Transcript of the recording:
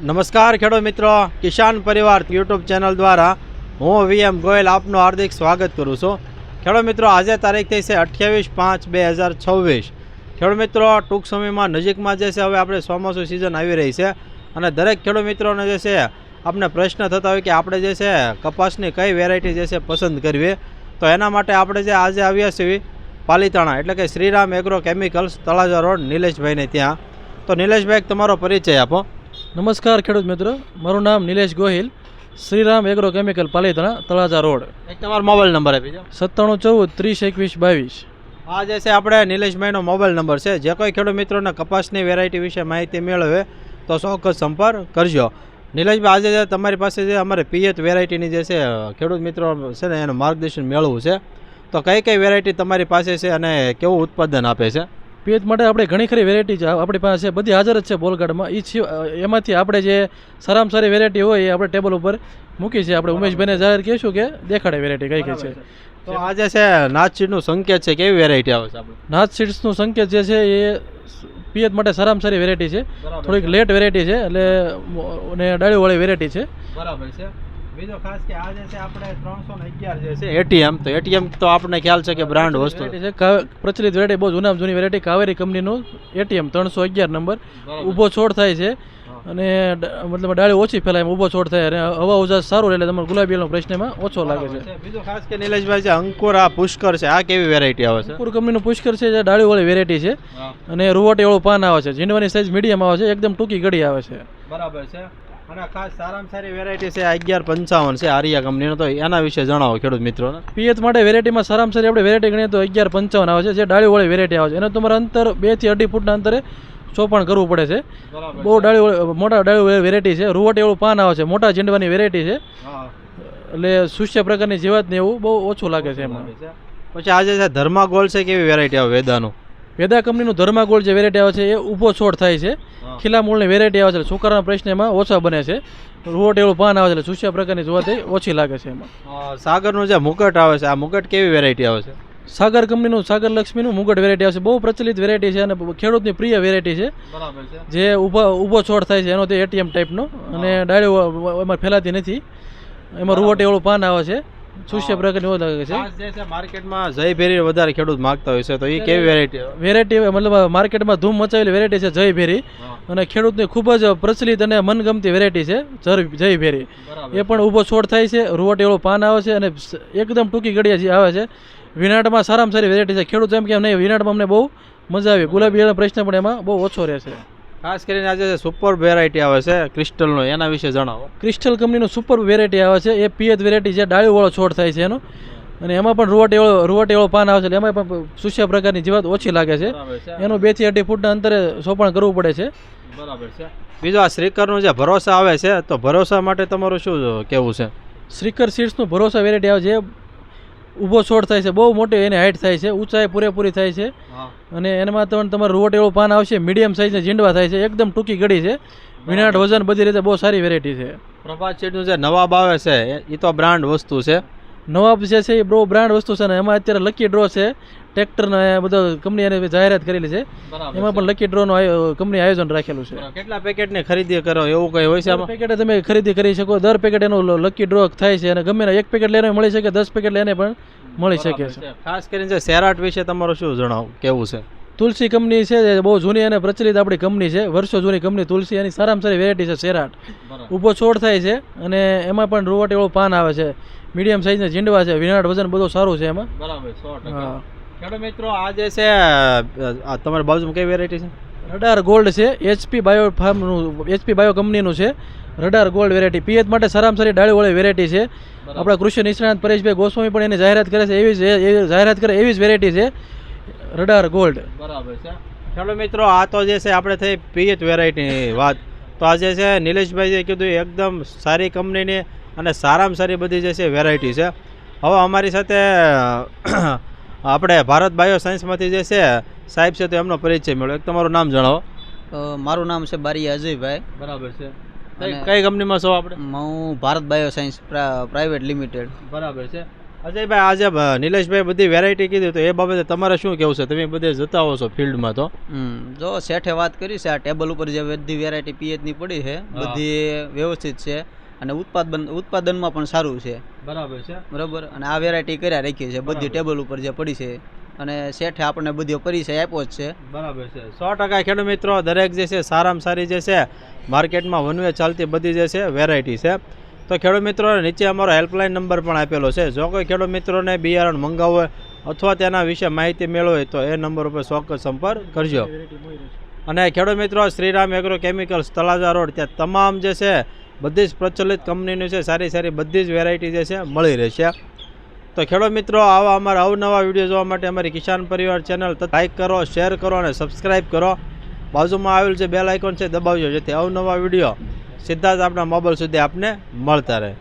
નમસ્કાર ખેડૂત મિત્રો, કિસાન પરિવાર યુટ્યુબ ચેનલ દ્વારા હું વીએમ ગોયલ આપનું હાર્દિક સ્વાગત કરું છું. ખેડૂત મિત્રો, આજે તારીખ થઈ છે 28/5/2026. ખેડૂત મિત્રો, ટૂંક સમયમાં નજીકમાં જે છે હવે આપણે ચોમાસું સિઝન આવી રહી છે અને દરેક ખેડૂત મિત્રોને જે છે આપણે પ્રશ્ન થતા હોય કે આપણે જે છે કપાસની કઈ વેરાયટી જે છે પસંદ કરવી. તો એના માટે આપણે જે આજે આવ્યા છીએ પાલીતાણા એટલે કે Shriram agro chemicals Talaja road નિલેશભાઈને ત્યાં. તો નિલેશભાઈ, તમારો પરિચય આપો. નમસ્કાર ખેડૂત મિત્રો, મારું નામ Nilesh Gohil, Shriram agro chemical Palitana Talaja road. એક તમારો મોબાઈલ નંબર આપી દો. 9714302122. આ જે છે આપણે નિલેશભાઈનો મોબાઈલ નંબર છે. જે કોઈ ખેડૂત મિત્રોને કપાસની વેરાયટી વિશે માહિતી મેળવે તો ચોક્કસ સંપર્ક કરજો. નિલેશભાઈ, આજે જે તમારી પાસે જે અમારે પિયત વેરાયટીની જે છે ખેડૂત મિત્રો છે ને એનું માર્ગદર્શન મેળવવું છે, તો કઈ કઈ વેરાયટી તમારી પાસે છે અને કેવું ઉત્પાદન આપે છે? પિયત માટે આપણે ઘણી ખરી વેરાયટી આપણી પાસે બધી હાજર જ છે બોલગાર્ડમાં. એમાંથી આપણે જે સારામાં સારી વેરાયટી હોય એ આપણે ટેબલ ઉપર મૂકી છે. આપણે ઉમેશભાઈને જાહેર કહીશું કે દેખાડે વેરાયટી કઈ કઈ છે. તો આજે છે નાથ સીડનું સંકેત છે, કેવી વેરાયટી આવે છે આપણે? નાથ સીડ્સનું સંકેત જે છે એ પિયત માટે સારામાં સારી વેરાયટી છે. થોડીક લેટ વેરાયટી છે એટલે અને ડાળીવાળી વેરાયટી છે. બરાબર છે. બીજો ખાસ કે આ જે છે આપણે 311 જે છે એટીએમ, તો એટીએમ તો આપણને ખ્યાલ છે કે બ્રાન્ડ વસ્તુ છે. પ્રચલિત વેરાયટી, બહુ જૂનામાં જૂની વેરાયટી, કાવેરી કંપનીનું એટીએમ 311 નંબર. ઊભો છોડ થાય છે અને મતલબ ડાળી ઓછી ફેલાય, ઊભો છોડ થાય અને હવા ઉજાસ સારું રહે એટલે તમારે ગુલાબીનો પ્રશ્નમાં ઓછો લાગે છે. બીજો ખાસ કે નિલેશભાઈ, જે અંકુર આ પુષ્કર છે, આ કેવી વેરાયટી આવે છે? અંકુર કંપનીનું પુષ્કર છે, જે ડાળીવાળી વેરાયટી છે અને રૂવાટીવાળું પાન આવે છે. ઝીંડવાની સાઇઝ મીડિયમ આવે છે, એકદમ ટૂંકી ગળી આવે છે. બરાબર છે. અને ખાસ સારામાં સારી વેરાયટી છે 1155 છે આરિયા કંપનીનો, તો એના વિશે જણાવો ખેડૂત મિત્રોને. પિયત માટે વેરાયટીમાં સારામાં સારી આપણે વેરાયટી ગણીએ તો 1155 આવે છે, જે ડાળીવાળી વેરાયટી આવે છે. એને તમારે અંતર 2 થી 2.5 ફૂટના અંતરે ચોપણ કરવું પડે છે. બહુ મોટા ડાળીવાળી વેરાયટી છે. રૂવાટીવાળું પાન આવે છે, મોટા ઝીંડવાની વેરાયટી છે એટલે સુસ્ય પ્રકારની જીવાત ને એવું બહુ ઓછું લાગે છે એમાં. પછી આજે છે ધર્મા ગોલ્ડ છે, કેવી વેરાયટી આવે વેદાનું? વેદા કંપનીનું ધર્મા ગોલ્ડ જે વેરાયટી આવે છે એ ઊભો છોડ થાય છે. ખીલા મૂળની વેરાયટી આવે છે, સુકારાના પ્રશ્ન એમાં ઓછા બને છે. રૂવાટીવાળું પાન આવે છે એટલે સુસ્યા પ્રકારની જીવાત ઓછી લાગે છે એમાં. સાગરનું જે મુકટ આવે છે, આ મુકટ કેવી વેરાયટી આવે છે? સાગર કંપનીનું સાગર લક્ષ્મીનું મુગટ વેરાયટી આવે છે. બહુ પ્રચલિત વેરાયટી છે અને ખેડૂતની પ્રિય વેરાયટી છે. જે ઊભો છોડ થાય છે એનો તે એટીએમ ટાઈપનો અને ડાળીઓ એમાં ફેલાતી નથી. એમાં રૂવાટીવાળું પાન આવે છે, સુસ્ય પ્રકારની લાગે છે. માર્કેટમાં જયભેરી વધારે ખેડૂત માંગતા હોય છે, તો એ કેવી વેરાયટી મતલબ માર્કેટમાં ધૂમ મચાવેલી વેરાયટી છે જયભેરી, અને ખેડૂતની ખૂબ જ પ્રચલિત અને મનગમતી વેરાયટી છે જયભેરી. એ પણ ઊભો છોડ થાય છે, રૂવાટીવાળું પાન આવે છે અને એકદમ ટૂંકી ગળિયા આવે છે. વિનાટમાં સારામાં સારી વેરાયટી છે. ખેડૂત એમ કે નહીં, વિનાટમાં અમને બહુ મજા આવી. ગુલાબી પ્રશ્ન પણ એમાં બહુ ઓછો રહે છે. ખાસ કરીને આજે સુપર વેરાયટી આવે છે ક્રિસ્ટલનો, એના વિશે જણાવો. ક્રિસ્ટલ કંપનીનું સુપર વેરાયટી આવે છે. એ પિયત વેરાયટી છે, ડાળીવાળો છોડ થાય છે એનો, અને એમાં પણ રૂવાટીવાળો પાન આવે છે. એમાં પણ સુસ્યા પ્રકારની જીવાત ઓછી લાગે છે. એનું 2 થી 2.5 ફૂટના અંતરે સોપણ કરવું પડે છે. બરાબર છે. બીજું આ શ્રીકરનું જે ભરોસા આવે છે, તો ભરોસા માટે તમારું શું કેવું છે? શ્રીકર સીડ્સનું ભરોસા વેરાયટી આવે છે. ઊભો છોડ થાય છે, બહુ મોટી એની હાઇટ થાય છે, ઊંચાઈ પૂરેપૂરી થાય છે અને એમાં તમારે રૂવાટીવાળું પાન આવશે, મીડિયમ સાઇઝના ઝીંડવા થાય છે, એકદમ ટૂંકી ગળી છે, વિનાટ વજન બધી રીતે બહુ સારી વેરાયટી છે. પ્રભાત સીડનું જે નવાબ આવે છે એ તો બ્રાન્ડ વસ્તુ છે. નવાબ જે છે એ બહુ બ્રાન્ડ વસ્તુ છે ને એમાં અત્યારે લકી ડ્રો છે, ટ્રેક્ટરને બધો કંપની એને જાહેરાત કરેલી છે. એમાં પણ લકી ડ્રોનું કંપની આયોજન રાખેલું છે. કેટલા પેકેટની ખરીદી કરો એવું કંઈ હોય છે? પેકેટ તમે ખરીદી કરી શકો. દર પેકેટ એનું લકી ડ્રો થાય છે અને ગમે એક પેકેટ લઈને મળી શકે, 10 પેકેટ લઈને પણ મળી શકે છે. ખાસ કરીને સેરાટ વિશે તમારું શું જણાવું કેવું છે? તુલસી કંપની છે, બહુ જૂની અને પ્રચલિત આપણી કંપની છે, વર્ષો જૂની કંપની તુલસી. એની સારામાં સારી વેરાયટી છે સેરાટ. ઊભો છોડ થાય છે અને એમાં પણ રૂવાટીવાળું પાન આવે છે, મીડિયમ સાઇઝના ઝીંડવા છે, વિનાટ વજન બધું સારું છે એમાં. બરાબર. ખેડૂત મિત્રો, આ જે છે તમારી બાજુમાં કઈ વેરાયટી છે? રડાર ગોલ્ડ છે, HP બાયો કંપનીનું છે. રડાર ગોલ્ડ વેરાયટી પિયત માટે સારામાં સારી ડાળીવાળી વેરાયટી છે. આપણા કૃષિ નિષ્ણાત પરેશભાઈ ગોસ્વામી પણ એની જાહેરાત કરે છે, એવી જ વેરાયટી છે રડાર ગોલ્ડ. બરાબર છે. ખેડૂત મિત્રો, આ તો જે છે આપણે થઈ પિયત વેરાયટીની વાત. તો આજે છે નિલેશભાઈ જે કીધું એકદમ સારી કંપનીની અને સારામાં સારી બધી જે છે વેરાયટી છે. હવે અમારી સાથે આપણે ભારત બાયો સાયન્સમાંથી જે છે સાહેબ છે, તો એમનો પરિચય મળ્યો. એક તમારું નામ જણાવો. મારું નામ છે બારી અજયભાઈ. બરાબર છે. કઈ કંપનીમાં છો આપણે? હું Bharat bio science private limited. બરાબર છે. અજયભાઈ આજે નિલેશભાઈ બધી વેરાયટી કીધી તો એ બાબતે તમારે શું કેવું છે? તમે બધે જતા હો છો ફિલ્ડમાં તો. જો શેઠે વાત કરી છે, આ ટેબલ ઉપર જે બધી વેરાયટી પિયતની પડી છે બધી વ્યવસ્થિત છે અને ઉત્પાદનમાં પણ સારું છે. બરાબર છે. બરાબર. અને આ વેરાયટી કર્યા રાખી છે બધી ટેબલ ઉપર જે પડી છે અને શેઠે આપણને બધો પરિચય આપ્યો જ છે. બરાબર છે. 100% ખેડૂત મિત્રો દરેક જે છે સારામાં સારી જે છે માર્કેટમાં વનવે ચાલતી બધી જે છે વેરાયટી છે. તો ખેડૂત મિત્રો નીચે અમારો હેલ્પલાઇન નંબર પણ આપેલો છે. જો કોઈ ખેડૂત મિત્રોને બિયારણ મંગાવવું હોય અથવા તેના વિશે માહિતી મેળવવી હોય તો એ નંબર ઉપર ચોક્કસ સંપર્ક કરજો. અને ખેડૂત મિત્રો Shriram agro chemicals Talaja road ત્યાં તમામ જે છે બધી જ પ્રચલિત કંપનીની છે સારી સારી બધી જ વેરાયટી જે છે મળી રહેશે. તો ખેડૂત મિત્રો આવા અમારા અવનવા વિડીયો જોવા માટે અમારી કિસાન પરિવાર ચેનલ લાઈક કરો, શેર કરો અને સબસ્ક્રાઈબ કરો. બાજુમાં આવેલ જે બેલ આઇકોન છે દબાવજો જેથી અવનવા વિડીયો સીધા જ આપણા મોબાઈલ સુધી આપને મળતા રહે.